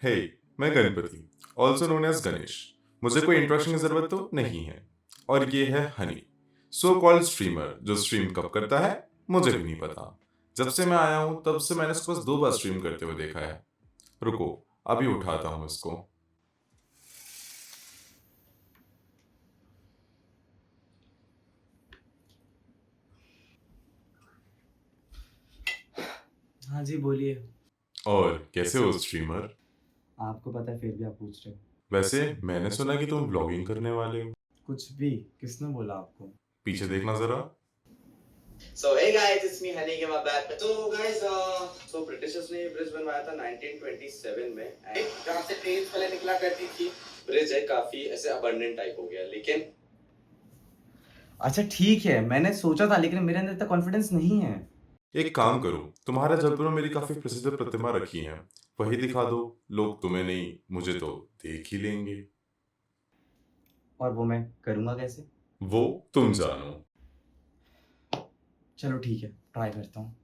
हे, मैं Ganpati, also known as Ganesh. मुझे कोई इंट्रोडक्शन की जरूरत तो नहीं है। और ये है हनी, सो कॉल्ड स्ट्रीमर, जो स्ट्रीम कब करता है मुझे भी नहीं पता। जब से मैं आया हूँ तब से मैंने इसको बस 2 बार स्ट्रीम करते हुए देखा है। रुको, अभी उठाता हूँ इसको। हाँ जी, बोलिए। और कैसे हो स्ट्रीमर? आपको पता है फिर भी आप पूछ रहे हो। वैसे मैंने सुना कि तुम ब्लॉगिंग करने वाले हो। कुछ भी? किसने बोला आपको? पीछे देखना जरा। So hey guys, it's me Honey Game back. So guys, so Britishers ने ब्रिज बनवाया था 1927 में। जहाँ से ट्रेन पहले निकला करती थी। ब्रिज है काफी ऐसे अबंडेंट टाइप हो गया, लेकिन अच्छा ठीक है, मैंने सोचा था लेकिन मेरे अंदर इतना कॉन्फिडेंस नहीं है। एक काम करो, तुम्हारे जबलपुर में मेरी काफी प्रसिद्ध प्रतिमा रखी है, वही दिखा दो। लोग तुम्हें नहीं, मुझे तो देख ही लेंगे। और वो मैं करूँगा कैसे? वो तुम जानो। चलो ठीक है, ट्राई करता हूँ।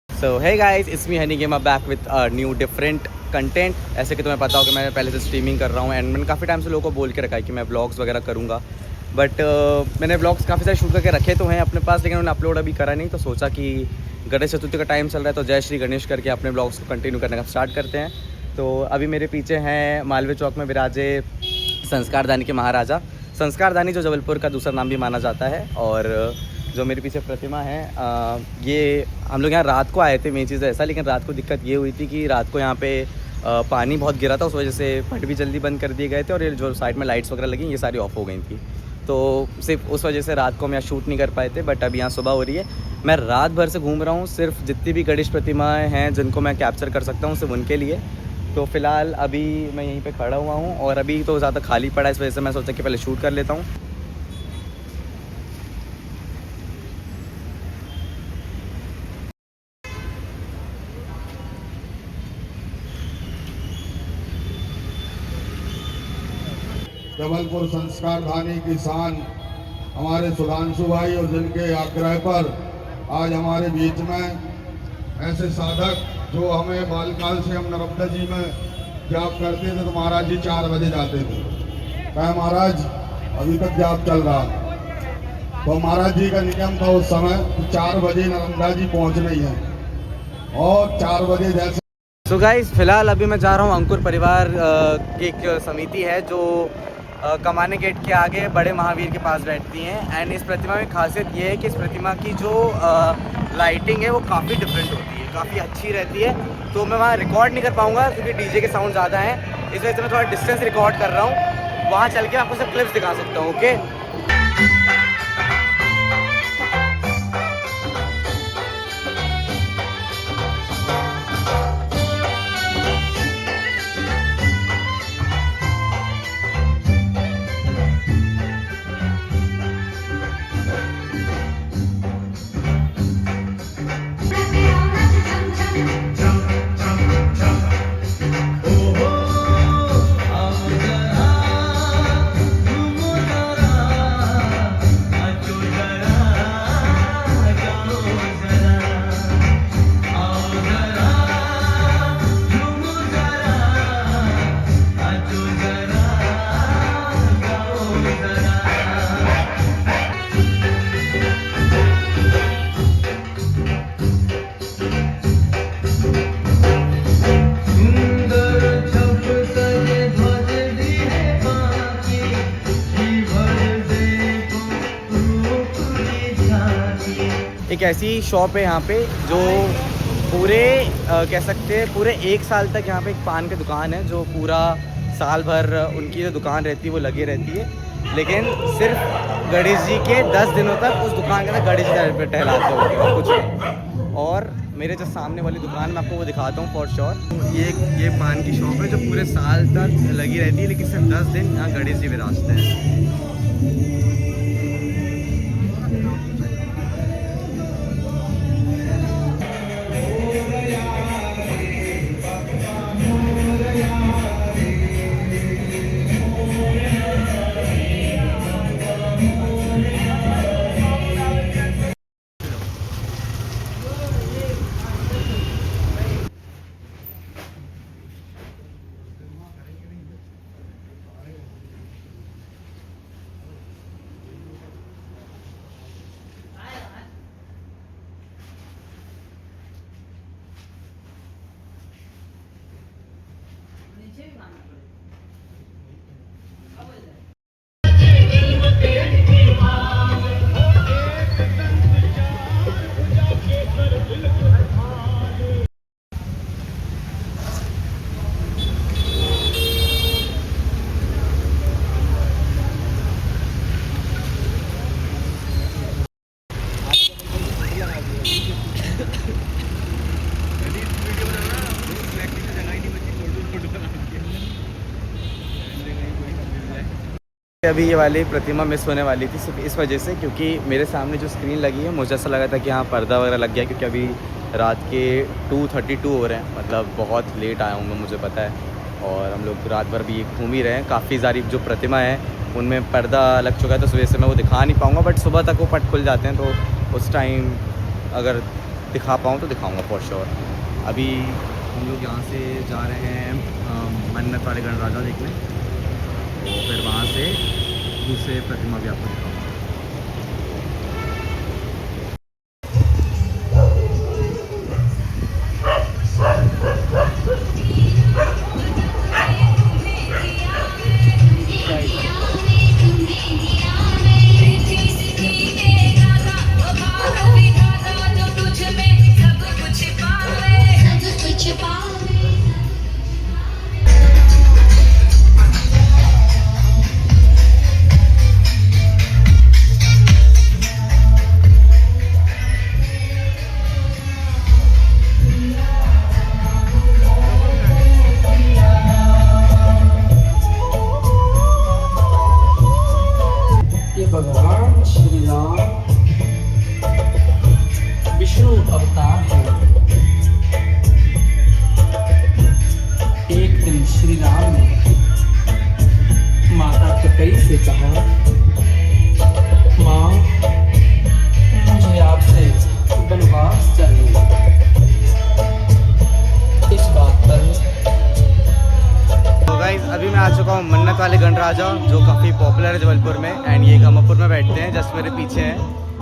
So hey guys, it's me Honey Game back with new different content. ऐसे कि तुम्हें पता हो कि मैं पहले से स्ट्रीमिंग कर रहा हूँ एंड मैंने काफ़ी टाइम से लोगों को बोल के रखा है कि मैं ब्लॉग्स वगैरह करूँगा। बट मैंने ब्लॉग्स काफ़ी सारे शूट करके रखे तो हैं अपने पास, लेकिन उन्होंने अपलोड अभी करा नहीं। तो सोचा कि गणेश चतुर्थी का टाइम चल रहा है तो जय श्री गणेश करके अपने ब्लॉग्स को कंटिन्यू करने का स्टार्ट करते हैं। तो अभी मेरे पीछे हैं मालवीय चौक में विराजे संस्कारदानी के महाराजा। संस्कारदानी जो जबलपुर का दूसरा नाम भी माना जाता है। और जो मेरे पीछे प्रतिमा है, ये हम लोग यहाँ रात को आए थे, मेन चीज़ ऐसा। लेकिन रात को दिक्कत ये हुई थी कि रात को यहाँ पे पानी बहुत गिरा था, उस वजह से पट भी जल्दी बंद कर दिए गए थे और ये जो साइड में लाइट्स वगैरह लगी ये सारी ऑफ हो गई थी। तो सिर्फ उस वजह से रात को हम यहाँ शूट नहीं कर पाए थे। बट अभी यहाँ सुबह हो रही है, मैं रात भर से घूम रहा हूँ सिर्फ जितनी भी गणेश प्रतिमाएँ हैं जिनको मैं कैप्चर कर सकता हूँ सिर्फ उनके लिए। तो फ़िलहाल अभी मैं यहीं पे खड़ा हुआ हूँ और अभी तो ज़्यादा खाली पड़ा है, इस वजह से मैं सोचा कि पहले शूट कर लेता हूँ। जबलपुर संस्कारधानी की शान हमारे सुधांशु भाई और जिनके आग्रह पर आज हमारे बीच में ऐसे साधक जो हमें बालकाल से हम नर्मदा जी में जाप करते थे तो महाराज जी 4 बजे जाते थे। कहा महाराज अभी तक जाप चल रहा, तो महाराज जी का नियम था उस समय 4 बजे नर्मदा जी पहुंचना ही है और 4 बजे जैसे। सो गाइस, फिलहाल अभी मैं जा रहा हूँ अंकुर परिवार की एक समिति है जो कमाने गेट के आगे बड़े महावीर के पास बैठती हैं। एंड इस प्रतिमा में खासियत ये है कि इस प्रतिमा की जो लाइटिंग है वो काफ़ी डिफरेंट होती है, काफ़ी अच्छी रहती है। तो मैं वहाँ रिकॉर्ड नहीं कर पाऊँगा क्योंकि डीजे के साउंड ज़्यादा हैं, इस वजह से मैं थोड़ा डिस्टेंस रिकॉर्ड कर रहा हूँ। वहाँ चल के आपको सब क्लिप्स दिखा सकता हूँ। ओके, एक ऐसी शॉप है यहाँ पे जो पूरे कह सकते हैं पूरे 1 साल तक यहाँ पे एक पान की दुकान है जो पूरा साल भर उनकी जो दुकान रहती है वो लगी रहती है। लेकिन सिर्फ गणेश जी के 10 दिनों तक उस दुकान के अंदर गणेश जी टहलाते होंगे और कुछ नहीं। और मेरे जो सामने वाली दुकान मैं आपको वो दिखाता हूँ फॉर श्योर। ये पान की शॉप है जो पूरे साल तक लगी रहती है, लेकिन सिर्फ 10 दिन यहाँ गणेश जी विराजते हैं। अभी ये वाली प्रतिमा मिस होने वाली थी सिर्फ इस वजह से क्योंकि मेरे सामने जो स्क्रीन लगी है मुझे ऐसा लगा था कि हाँ पर्दा वगैरह लग गया, क्योंकि अभी रात के 2:32 हो रहे हैं, मतलब बहुत लेट आया हूँ मैं, मुझे पता है। और हम लोग रात भर भी घूम ही रहे हैं, काफ़ी सारी जो प्रतिमा है उनमें पर्दा लग चुका है, तो सुबह से मैं वो दिखा नहीं पाऊँगा, बट सुबह तक वो पट खुल जाते हैं, तो उस टाइम अगर दिखा पाऊँ तो दिखाऊँगा फॉर श्योर। अभी हम लोग यहाँ से जा रहे हैं मन्नत वाले गणराजा देखने, तो फिर वहाँ से दूसरे प्रतिमा भी आपको दिखाऊंगा। भगवान श्री राम विष्णु अवतार है। एक दिन श्री राम ने माता कैकेयी से कहा, माँ मुझे आपसे वनवास चाहिए। इस बात पर गाइस अभी मैं आ चुका हूँ मन्नत वाले गणराजा, जो काफ़ी पॉपुलर है जबलपुर में, एंड ये गमापुर में बैठते हैं, जस्ट मेरे पीछे हैं।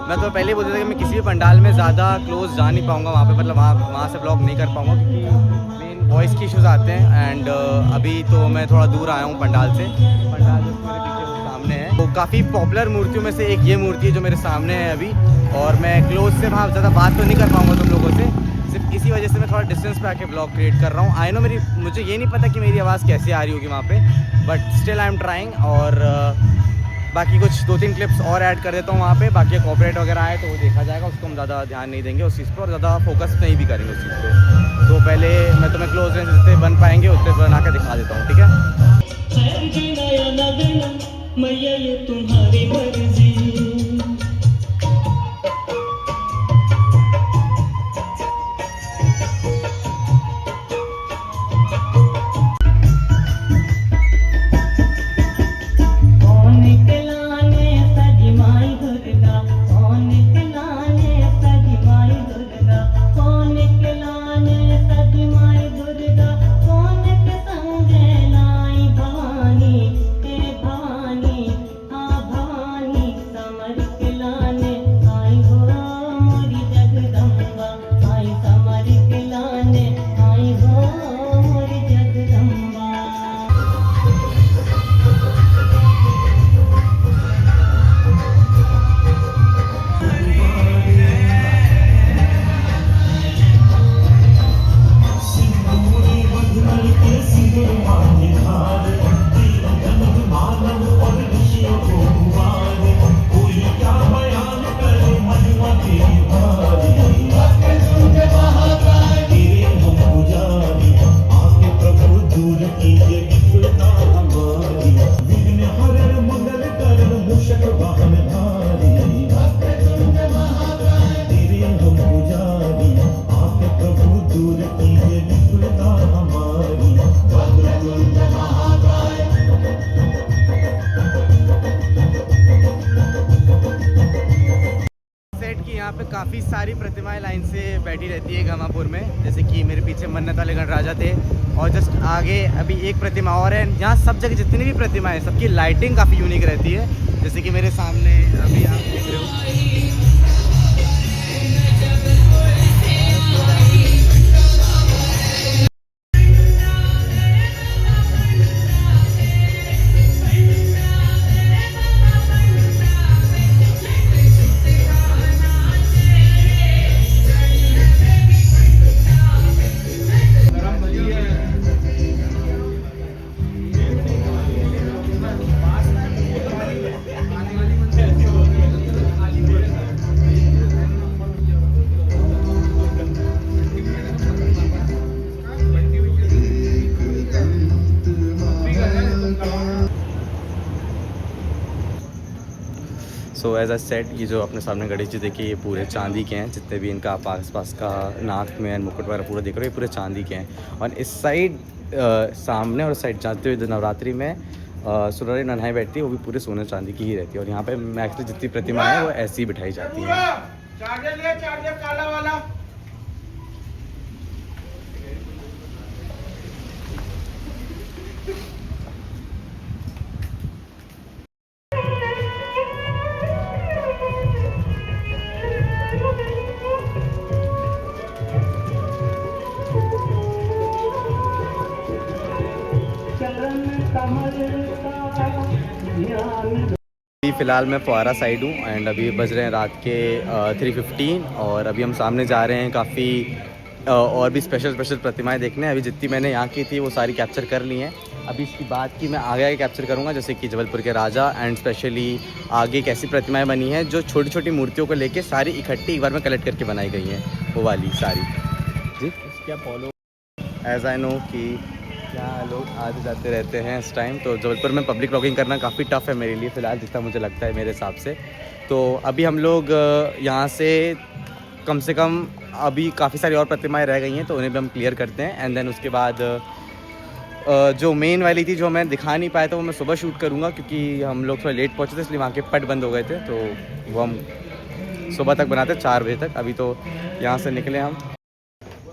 मैं तो पहले ही बोल था कि मैं किसी भी पंडाल में ज़्यादा क्लोज जा नहीं पाऊँगा वहाँ पे, मतलब वहाँ से ब्लॉग नहीं कर पाऊँगा क्योंकि मेन वॉइस के इश्यूज़ आते हैं। एंड अभी तो मैं थोड़ा दूर आया हूँ पंडाल से, पंडाल जो मेरे पीछे सामने है, तो काफ़ी पॉपुलर मूर्तियों में से एक ये मूर्ति है जो मेरे सामने है अभी, और मैं क्लोज से वहाँ ज़्यादा बात तो नहीं कर पाऊँगा तुम लोगों से, सिर्फ इसी वजह से मैं थोड़ा डिस्टेंस पे आके ब्लॉग क्रिएट कर रहा हूँ। आई नो मुझे ये नहीं पता कि मेरी आवाज़ कैसे आ रही होगी वहाँ पे, but still I am trying. और बाकी कुछ 2-3 क्लिप्स और ऐड कर देता हूँ वहाँ पे, बाकी कॉपीराइट वगैरह आए तो वो देखा जाएगा, उसको हम ज़्यादा ध्यान नहीं देंगे उस चीज़ पर, और ज़्यादा फोकस नहीं भी करेंगे उस चीज़ पर। तो पहले मैं तुम्हें क्लोज रेंज जितने बन पाएंगे उतने बना के दिखा देता हूँ, ठीक है। यहाँ पे काफ़ी सारी प्रतिमाएं लाइन से बैठी रहती है गमापुर में, जैसे कि मेरे पीछे मन्नत वाले गणराजा थे, और जस्ट आगे अभी एक प्रतिमा और है। यहाँ सब जगह जितनी भी प्रतिमाएं सबकी लाइटिंग काफ़ी यूनिक रहती है, जैसे कि मेरे सामने अभी आप देख रहे हो। सो एज अ सेट, ये जो अपने सामने गणेश जी देखिए, ये पूरे चांदी के हैं। जितने भी इनका आप आस-पास का नाक में मुकुट वगैरह पूरा देख रहे हो, ये पूरे चांदी के हैं। और इस साइड सामने और साइड जाते हुए नवरात्रि में सुररी नन्हाई बैठती है, वो भी पूरे सोने चांदी की ही रहती है। और यहाँ पे मैक्सिमम जितनी प्रतिमाएं हैं वो ऐसी ही बिठाई जाती हैं। चार्जर काला वाला। अभी फ़िलहाल मैं फुहारा साइड हूँ एंड अभी बज रहे हैं रात के 3:15 और अभी हम सामने जा रहे हैं काफ़ी और भी स्पेशल प्रतिमाएं देखने। अभी जितनी मैंने यहाँ की थी वो सारी कैप्चर कर ली हैं। अभी इसकी बात की मैं आगे कैप्चर करूँगा, जैसे कि जबलपुर के राजा एंड स्पेशली आगे कैसी प्रतिमाएं बनी हैं जो छोटी छोटी मूर्तियों को लेके सारी इकट्ठी एक बार में कलेक्ट करके बनाई गई हैं, वो वाली सारी जी। क्या फॉलो एज आई नो कि क्या लोग आते जाते रहते हैं इस टाइम, तो जबलपुर में पब्लिक व्लॉगिंग करना काफ़ी टफ़ है मेरे लिए फ़िलहाल, जितना मुझे लगता है मेरे हिसाब से। तो अभी हम लोग यहाँ से कम अभी काफ़ी सारी और प्रतिमाएं रह गई हैं, तो उन्हें भी हम क्लियर करते हैं। एंड देन उसके बाद जो मेन वाली थी जो मैं दिखा नहीं पाया था वो मैं सुबह शूट करूँगा, क्योंकि हम लोग थोड़ा लेट पहुँचे थे, इसलिए वहाँ के पट बंद हो गए थे। तो वो हम सुबह तक बनाते 4 बजे तक। अभी तो यहाँ से निकले हम।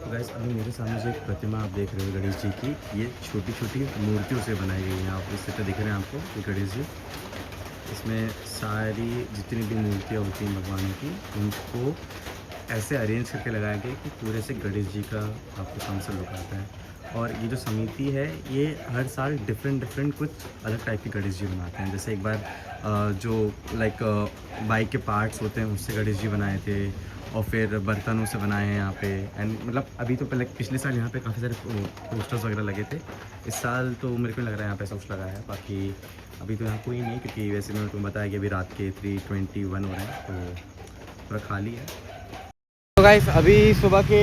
गाइस, अभी मेरे सामने जो एक प्रतिमा आप देख रहे हो गणेश जी की, ये छोटी छोटी मूर्तियों से बनाई गई है। आप इससे तो दिख रहे हैं आपको ये गणेश जी। इसमें सारी जितनी भी मूर्तियाँ होती हैं भगवान की, उनको ऐसे अरेंज करके लगाया गया कि पूरे से गणेश जी का आपको सामने लुक आता है। और ये जो समिति है ये हर साल डिफरेंट कुछ अलग टाइप के गणेश जी बनाते हैं। जैसे एक बार जो लाइक बाइक के पार्ट्स होते हैं उससे गणेश जी बनाए थे, और फिर बर्तनों से बनाए हैं यहाँ पे। एंड मतलब अभी तो पहले पिछले साल यहाँ पे काफ़ी सारे पोस्टर्स वगैरह लगे थे। इस साल तो मेरे को लग रहा है यहाँ पे सब कुछ लगा है। बाकी अभी तो यहाँ कोई नहीं, क्योंकि वैसे मैंने तुम्हें बताया कि अभी रात के 3:21 हो रहे हैं, तो पूरा खाली है। तो गाइस, अभी सुबह के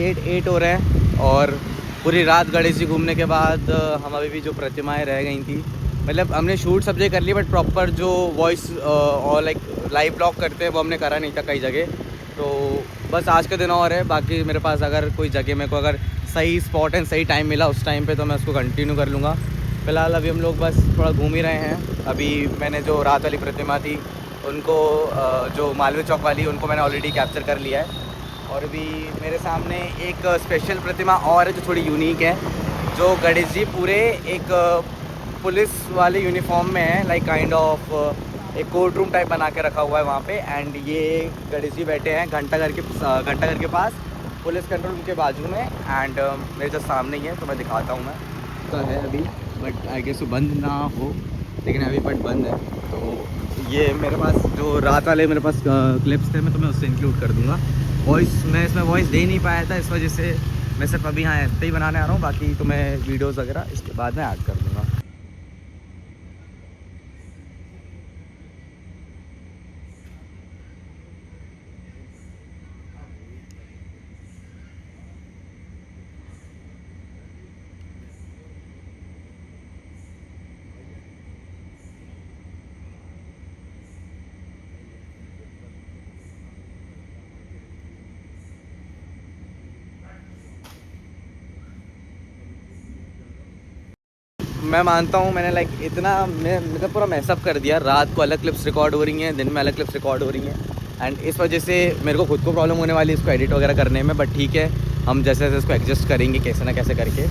8 हो रहे हैं और पूरी रात गणेश जी घूमने के बाद हम अभी भी जो प्रतिमाएँ रह गई थी, मतलब हमने शूट सब जगह कर ली, बट प्रॉपर जो वॉइस और लाइक लाइव ब्लॉग करते हैं वो हमने करा नहीं था कई जगह। तो बस आज का दिन और है। बाकी मेरे पास अगर कोई जगह मेरे को अगर सही स्पॉट एंड सही टाइम मिला उस टाइम पे तो मैं उसको कंटिन्यू कर लूँगा। फ़िलहाल अभी हम लोग बस थोड़ा घूम ही रहे हैं। अभी मैंने जो रात वाली प्रतिमा थी उनको जो मालवीय चौक वाली, उनको मैंने ऑलरेडी कैप्चर कर लिया है। और अभी मेरे सामने एक स्पेशल प्रतिमा और है जो थोड़ी यूनिक है, जो गणेश जी पूरे एक पुलिस वाले यूनिफॉर्म में है, लाइक काइंड ऑफ एक कोर्ट रूम टाइप बना के रखा हुआ है वहाँ पे। एंड ये गणेश जी बैठे हैं घंटाघर के पास, पुलिस कंट्रोल रूम के बाजू में। एंड मेरे जो सामने ही है, तो मैं दिखाता हूँ। मैं तो है अभी, बट आई गेस बंद ना हो, लेकिन अभी बट बंद है। तो ये मेरे पास जो रात वाले मेरे पास क्लिप्स थे, मैं तुम्हें उससे इंक्लूड कर दूँगा। वॉइस मैं इसमें वॉइस दे नहीं पाया था, इस वजह से मैं सिर्फ अभी यहाँ ऐसे ही बनाने आ रहा हूँ। बाकी तो मैं वीडियोज़ वगैरह इसके बाद में ऐड कर दूँगा। मैं मानता हूँ मैंने लाइक इतना मतलब पूरा मैसअप कर दिया। रात को अलग क्लिप्स रिकॉर्ड हो रही हैं, दिन में अलग क्लिप्स रिकॉर्ड हो रही हैं। एंड इस वजह से मेरे को खुद को प्रॉब्लम होने वाली है इसको एडिट वगैरह करने में। बट ठीक है, हम जैसे जैसे इसको एडजस्ट करेंगे कैसे ना कैसे करके।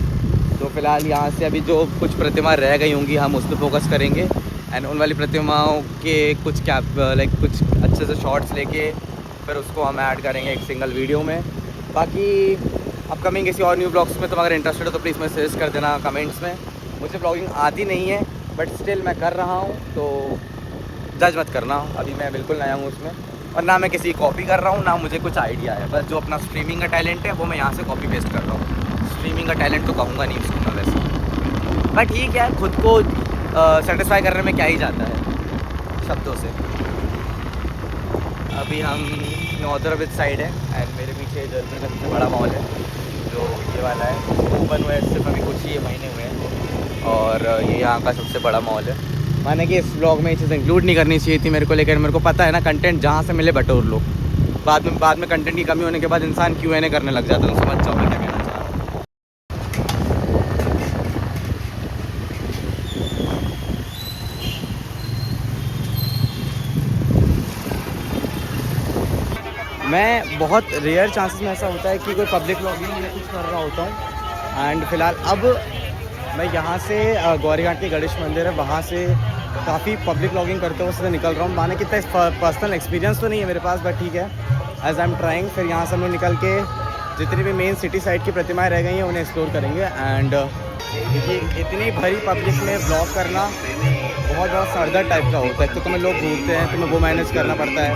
तो फिलहाल यहाँ से अभी जो कुछ प्रतिमा रह गई होंगी हम उस पर फोकस करेंगे। एंड उन वाली प्रतिमाओं के कुछ लाइक कुछ अच्छे से शॉर्ट्स लेके फिर उसको हम ऐड करेंगे एक सिंगल वीडियो में। बाकी अपकमिंग किसी और न्यू ब्लॉग्स में तुम अगर इंटरेस्टेड हो तो प्लीज़ मैं सजेस्ट कर देना कमेंट्स में। मुझे ब्लॉगिंग आती नहीं है बट स्टिल मैं कर रहा हूँ, तो जज मत करना। अभी मैं बिल्कुल नया हूँ उसमें, और ना मैं किसी कॉपी कर रहा हूँ ना मुझे कुछ आइडिया है। बस जो अपना स्ट्रीमिंग का टैलेंट है वो मैं यहाँ से कॉपी पेस्ट कर रहा हूँ। स्ट्रीमिंग का टैलेंट तो कहूँगा नहीं उसको मैं वैसे, बट ठीक है, खुद को सेटिस्फाई करने में क्या ही जाता है शब्दों से। अभी हम नॉर्दर बीच साइड है एंड मेरे पीछे जर्मनी का सबसे बड़ा मॉल है जो ये वाला है। ओपन हुआ है सिर्फ अभी कुछ ही महीने हुए हैं और ये यहाँ का सबसे बड़ा मॉल है। माने कि इस ब्लॉग में ये चीज़ इंक्लूड नहीं करनी चाहिए थी मेरे को, लेकिन मेरे को पता है ना कंटेंट जहाँ से मिले बटोर लो। बाद में कंटेंट की कमी होने के बाद इंसान Q&A करने लग जाता है, तो समझ जाओ मैं क्या कहना चाह रहा हूँ। मैं बहुत रेयर चांसेस में ऐसा होता है कि कोई पब्लिक व्लॉगिंग या कुछ कर रहा होता हूँ। एंड फिलहाल अब मैं यहाँ से गौरीघाट के गणेश मंदिर है, वहाँ से काफ़ी पब्लिक व्लॉगिंग करते हुए उससे निकल रहा हूँ। माने कितना पर्सनल एक्सपीरियंस तो नहीं है मेरे पास, बट ठीक है, एज आई एम ट्राइंग। फिर यहाँ से हम लोग निकल के जितनी भी मेन सिटी साइड की प्रतिमाएं रह गई हैं उन्हें एक्सप्लोर करेंगे। एंड देखिए इतनी भरी पब्लिक में ब्लॉग करना बहुत ज़्यादा सरदर्द टाइप का होता है। तो तुम्हें लोग घूरते हैं, तुम्हें वो मैनेज करना पड़ता है,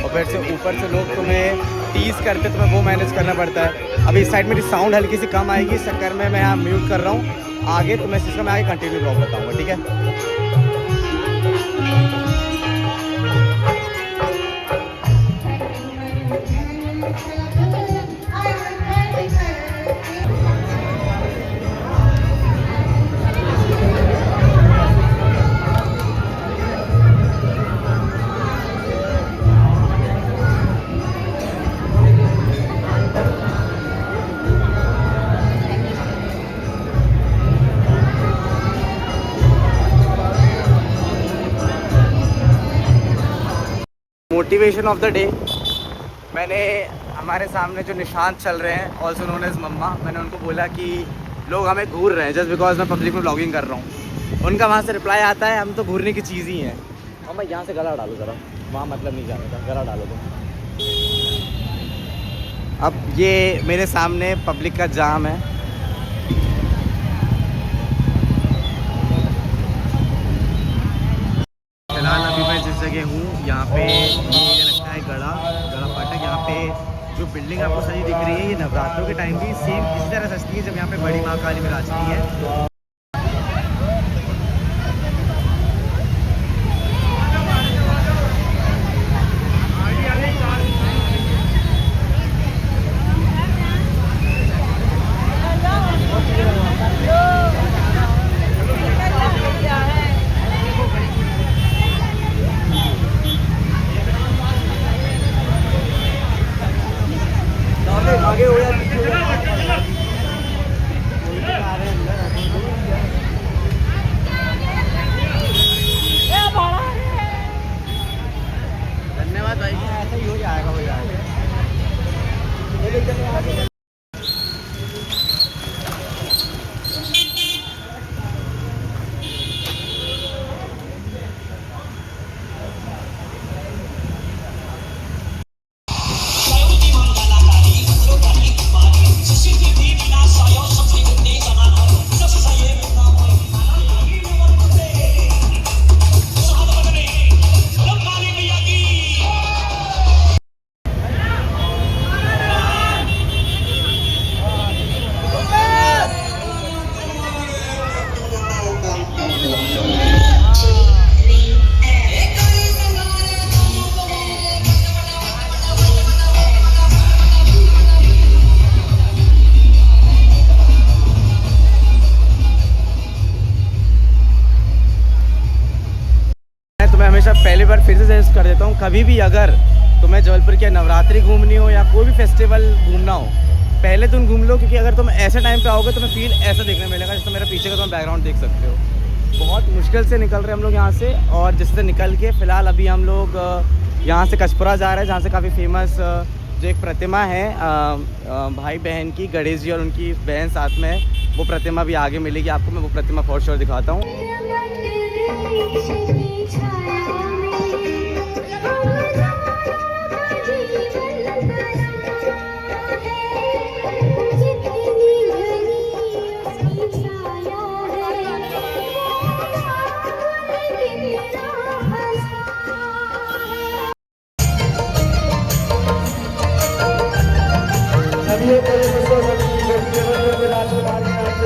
और फिर से ऊपर से लोग तुम्हें टीज़ करते, तुम्हें वो मैनेज करना पड़ता है। अभी इस साइड मेरी साउंड हल्की सी कम आएगी, इस चक्कर में मैं यहाँ म्यूट कर रहा हूँ। आगे तो मैं सिस्टम में आगे कंटिन्यू ब्लॉग बताऊँगा, ठीक है। मोटिवेशन ऑफ द डे, मैंने हमारे सामने जो निशांत चल रहे हैं ऑल्सो नोन एज मम्मा, मैंने उनको बोला कि लोग हमें घूर रहे हैं जस्ट बिकॉज मैं पब्लिक में ब्लॉगिंग कर रहा हूँ। उनका वहाँ से रिप्लाई आता है हम तो घूरने की चीज़ ही हैं। मम्मा यहाँ से गला डालो ज़रा, वहाँ मतलब नहीं जाने का, गला डालो तुम। अब ये मेरे सामने पब्लिक का जाम है। फिलहाल अभी मैं जिस जगह हूँ यहाँ पे ये लगता है गड़ा फाटक। यहाँ पे जो बिल्डिंग आपको सही दिख रही है ये नवरात्रों के टाइम भी सेम इसी तरह सजती है जब यहाँ पे बड़ी माँ काली विराजती है। आगे हो या धन्यवाद भाई, ऐसा ही हो जाएगा, हो जाएगा। हमेशा पहली बार फिर से सजेस्ट कर देता हूँ, कभी भी अगर तुम्हें जबलपुर की नवरात्रि घूमनी हो या कोई भी फेस्टिवल घूमना हो, पहले तुम घूम लो, क्योंकि अगर तुम ऐसे टाइम पे आओगे तुम्हें फील ऐसा देखने मिलेगा जैसे मेरे पीछे का तुम बैकग्राउंड देख सकते हो। बहुत मुश्किल से निकल रहे हम लोग यहाँ से, और जिससे निकल के फ़िलहाल अभी हम लोग यहाँ से कचपुरा जा रहे हैं, जहाँ से काफ़ी फेमस जो एक प्रतिमा है भाई बहन की, गणेश जी और उनकी बहन साथ में है, वो प्रतिमा भी आगे मिलेगी आपको। मैं वो प्रतिमा फॉर श्योर दिखाता हूँ।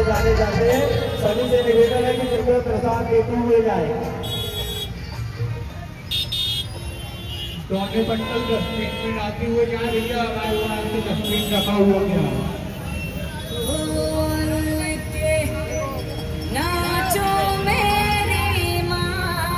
जाने जाते हैं, सभी से निवेदन है कि कृपया प्रसाद देते हुए जाए। तो आगे बंटल 10 मिनट में आते हुए जहाँ भैया आया हुआ है 10 मिनट रखा हुआ क्या नाचो मेरी माँ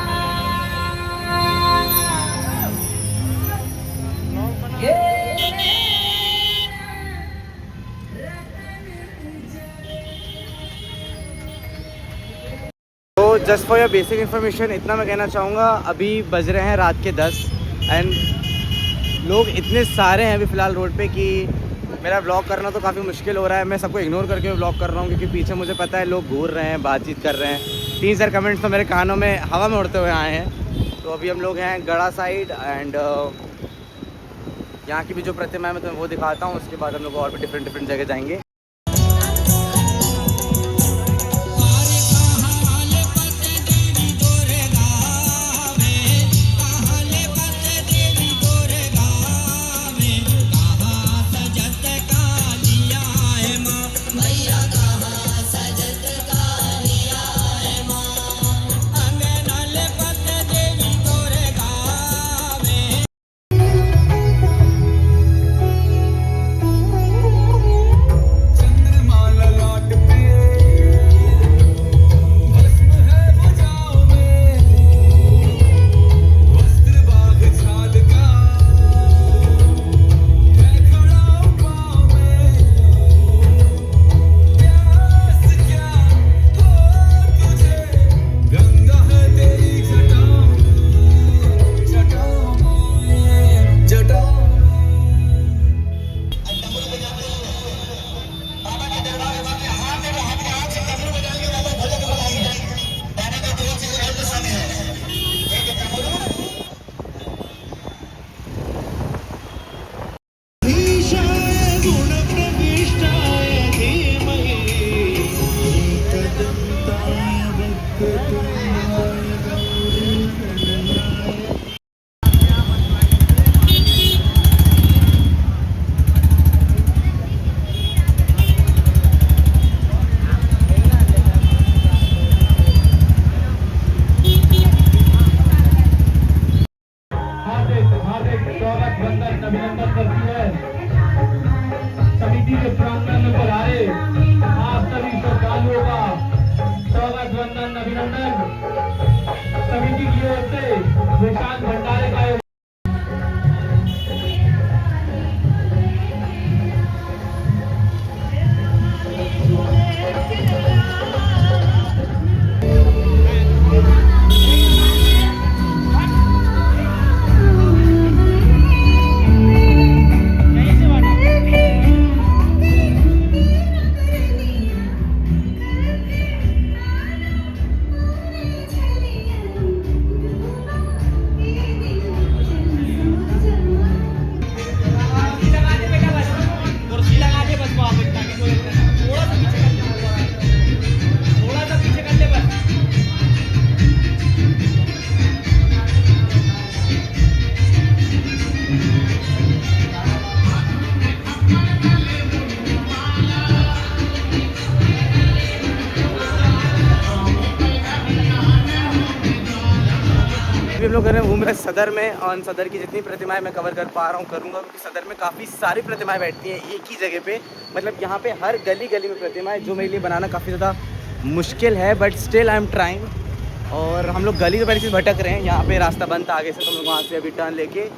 just for your basic information इतना मैं कहना चाहूँगा, अभी बज रहे हैं रात के 10 एंड लोग इतने सारे हैं अभी फ़िलहाल रोड पे कि मेरा व्लॉग करना तो काफ़ी मुश्किल हो रहा है। मैं सबको इग्नोर करके व्लॉग कर रहा हूँ क्योंकि पीछे मुझे पता है लोग घूर रहे हैं, बातचीत कर रहे हैं। 3-4 कमेंट्स तो मेरे कानों में हवा में उड़ते हुए आए हैं। तो अभी हम लोग हैं गड़ा साइड एंड यहाँ की भी जो प्रतिमा है मैं तुम्हें वो दिखाता हूँ। उसके बाद हम लोग और भी डिफरेंट जगह जाएंगे। अभिनंदन करती है। समिति के प्रांगण में पधारे आप सभी श्रद्धालुओं का स्वागत वंदन अभिनंदन। समिति की ओर से विशाल भंडारे का हम लोग कर रहे हैं घूम रहे सदर में और सदर की जितनी प्रतिमाएं मैं कवर कर पा रहा हूँ करूँगा, क्योंकि सदर में काफ़ी सारी प्रतिमाएं बैठती हैं एक ही जगह पे। मतलब यहाँ पे हर गली गली में प्रतिमाएं, जो मेरे लिए बनाना काफ़ी ज़्यादा मुश्किल है, but still I am trying. और हम लोग गली तो पहले से भटक रहे हैं, यहाँ पे रास्ता बंद था आगे से, तो हम लोग वहाँ से अभी टर्न लेके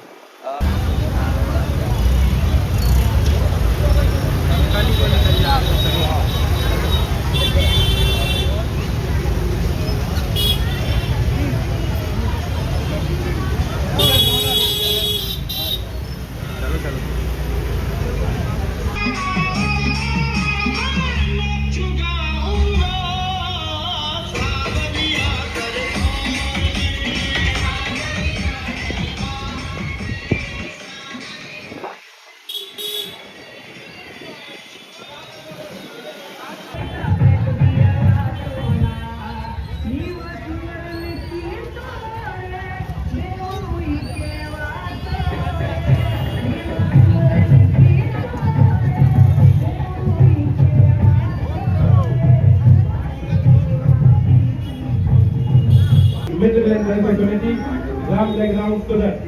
ग्राम बैकग्राउंड सदर।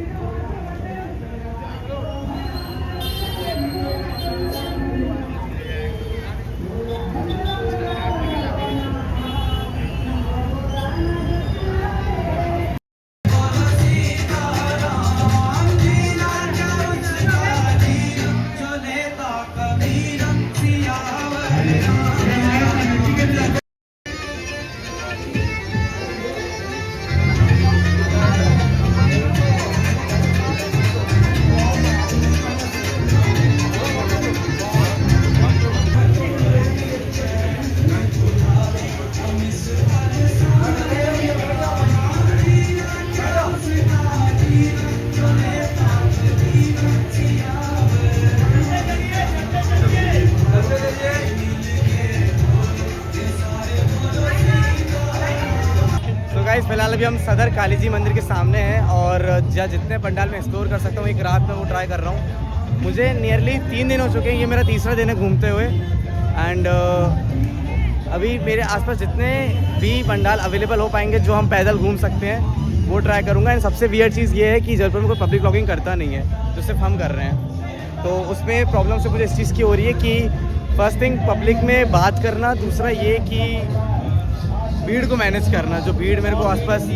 अभी हम सदर काली जी मंदिर के सामने हैं और जितने पंडाल में एक्सप्लोर कर सकता हूँ एक रात में वो ट्राई कर रहा हूँ। मुझे नियरली 3 दिन हो चुके हैं, ये मेरा तीसरा दिन है घूमते हुए। एंड अभी मेरे आसपास जितने भी पंडाल अवेलेबल हो पाएंगे जो हम पैदल घूम सकते हैं वो ट्राई करूँगा। एंड सबसे वियर्ड चीज़ ये है कि जयपुर में कोई पब्लिक ब्लॉगिंग करता नहीं है, जो सिर्फ हम कर रहे हैं। तो उसमें प्रॉब्लम से मुझे इस चीज़ की हो रही है कि फर्स्ट थिंग पब्लिक में बात करना, दूसरा ये कि भीड़ को मैनेज करना, जो भीड़ मेरे को आसपास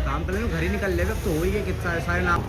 काम पहले घर ही निकल लेगा तो हो ही है कितना सारे नाम।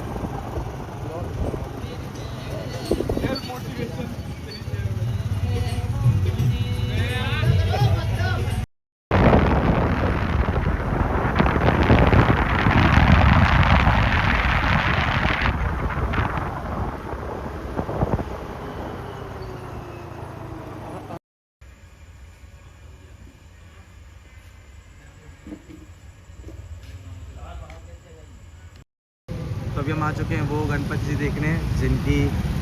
तो अभी हम आ चुके हैं वो गणपति जी देखने जिनकी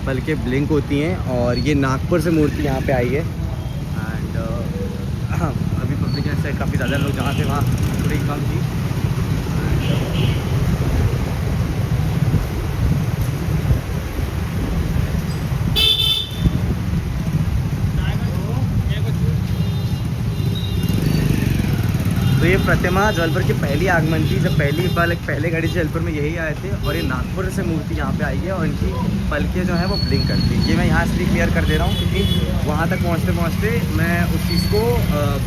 पलकें ब्लिंक होती हैं और ये नागपुर से मूर्ति यहाँ पे आई है। एंड अभी पब्लिक से काफ़ी ज़्यादा लोग जहाँ थे वहाँ थोड़ी कम थी। तो ये प्रतिमा जबलपुर की पहली आगमन थी, जब पहले गाड़ी जबलपुर में यही आए थे और ये नागपुर से मूर्ति यहाँ पे आई है और इनकी पलकें जो हैं वो ब्लिंक करती है। ये मैं यहाँ इसलिए क्लियर कर दे रहा हूँ क्योंकि वहाँ तक पहुँचते पहुँचते मैं उस चीज़ को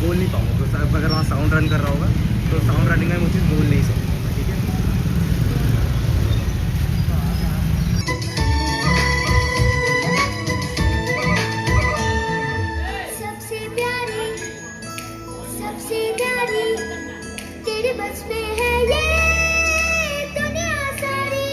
बोल नहीं पाऊँगा। तो अगर वहाँ साउंड रन कर रहा होगा तो साउंड रनिंग में वो चीज़ बोल नहीं सकता। ठीक है, तेरे बस में है ये दुनिया सारी।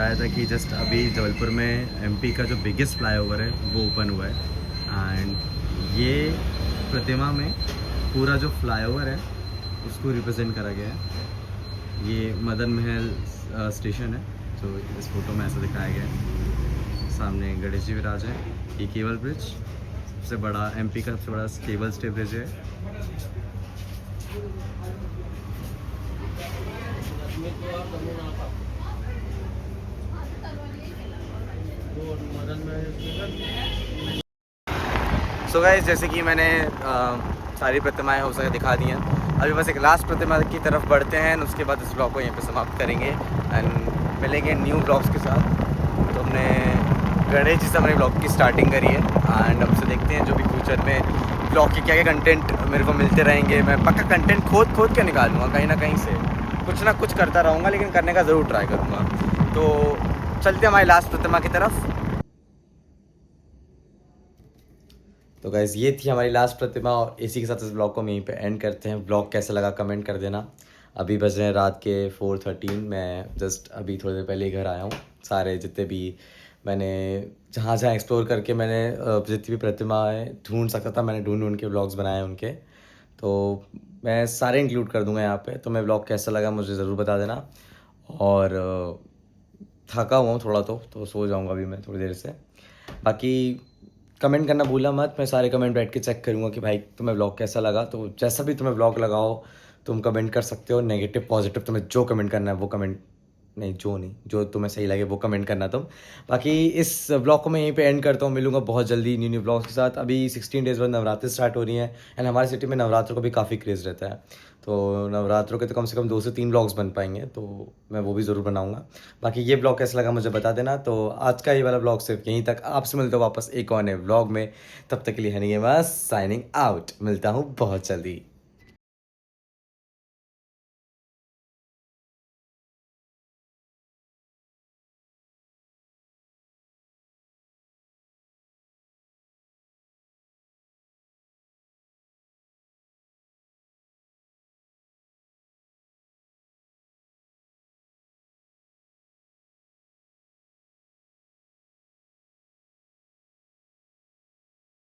बताया था कि जस्ट अभी जबलपुर में एमपी का जो बिगेस्ट फ्लाईओवर है वो ओपन हुआ है एंड ये प्रतिमा में पूरा जो फ्लाईओवर है उसको रिप्रेजेंट करा गया है। ये मदन महल स्टेशन है, तो इस फोटो में ऐसा दिखाया गया है। सामने गणेश जी विराज है। ये केबल ब्रिज सबसे बड़ा एमपी का सबसे बड़ा केबल स्टे ब्रिज है। सो गाइस, जैसे कि मैंने सारी प्रतिमाएं हो सके दिखा दी हैं, अभी बस एक लास्ट प्रतिमा की तरफ बढ़ते हैं, उसके बाद इस ब्लॉग को यहीं पे समाप्त करेंगे एंड मिलेंगे न्यू ब्लॉग्स के साथ। तो हमने गणेश जी से हमारे ब्लॉग की स्टार्टिंग करी है एंड अब से देखते हैं जो भी फ्यूचर में ब्लॉग के क्या क्या कंटेंट मेरे को मिलते रहेंगे। मैं पक्का कंटेंट खोद के निकालूंगा, कहीं ना कहीं से कुछ ना कुछ करता रहूँगा, लेकिन करने का ज़रूर ट्राई करूँगा। तो चलते हैं हमारी लास्ट प्रतिमा की तरफ। तो गाइस, ये थी हमारी लास्ट प्रतिमा और इसी के साथ इस ब्लॉग को हम यहीं पे एंड करते हैं। ब्लॉग कैसा लगा कमेंट कर देना। अभी बज रहे हैं रात के 4:13। मैं जस्ट अभी थोड़ी देर पहले ही घर आया हूँ। सारे जितने भी मैंने जहाँ जहाँ एक्सप्लोर करके मैंने जितनी भी प्रतिमाएं ढूंढ सकता था मैंने ढूंढ के ब्लॉग्स बनाए उनके, तो मैं सारे इंक्लूड कर दूंगा यहाँ पे। तो मैं ब्लॉग कैसा लगा मुझे ज़रूर बता देना। और थका हुआ हूँ थोड़ा, तो सो जाऊँगा अभी मैं थोड़ी देर से। बाकी कमेंट करना भूलना मत, मैं सारे कमेंट बैठ के चेक करूँगा कि भाई तुम्हें ब्लॉग कैसा लगा। तो जैसा भी तुम्हें ब्लॉग लगाओ तुम कमेंट कर सकते हो, नेगेटिव पॉजिटिव तुम्हें जो कमेंट करना है वो कमेंट, जो तुम्हें सही लगे वो कमेंट करना तुम। बाकी इस ब्लॉग को मैं यहीं पे एंड करता हूँ। मिलूंगा बहुत जल्दी न्यू ब्लॉग्स के साथ। अभी 16 डेज़ बाद नवरात्रि स्टार्ट हो रही हैं एंड हमारी सिटी में नवरात्रों का भी काफ़ी क्रेज़ रहता है। तो नवरात्रों के तो कम से कम 2 से 3 ब्लॉग्स बन पाएंगे, तो मैं वो भी ज़रूर बनाऊंगा। बाकी ये ब्लॉग कैसा लगा मुझे बता देना। तो आज का ये वाला ब्लॉग सिर्फ यहीं तक। आपसे मिलते हो वापस एक और नए ब्लॉग में। तब तक के लिए हनी गेमर्स साइनिंग आउट। मिलता हूँ बहुत जल्दी।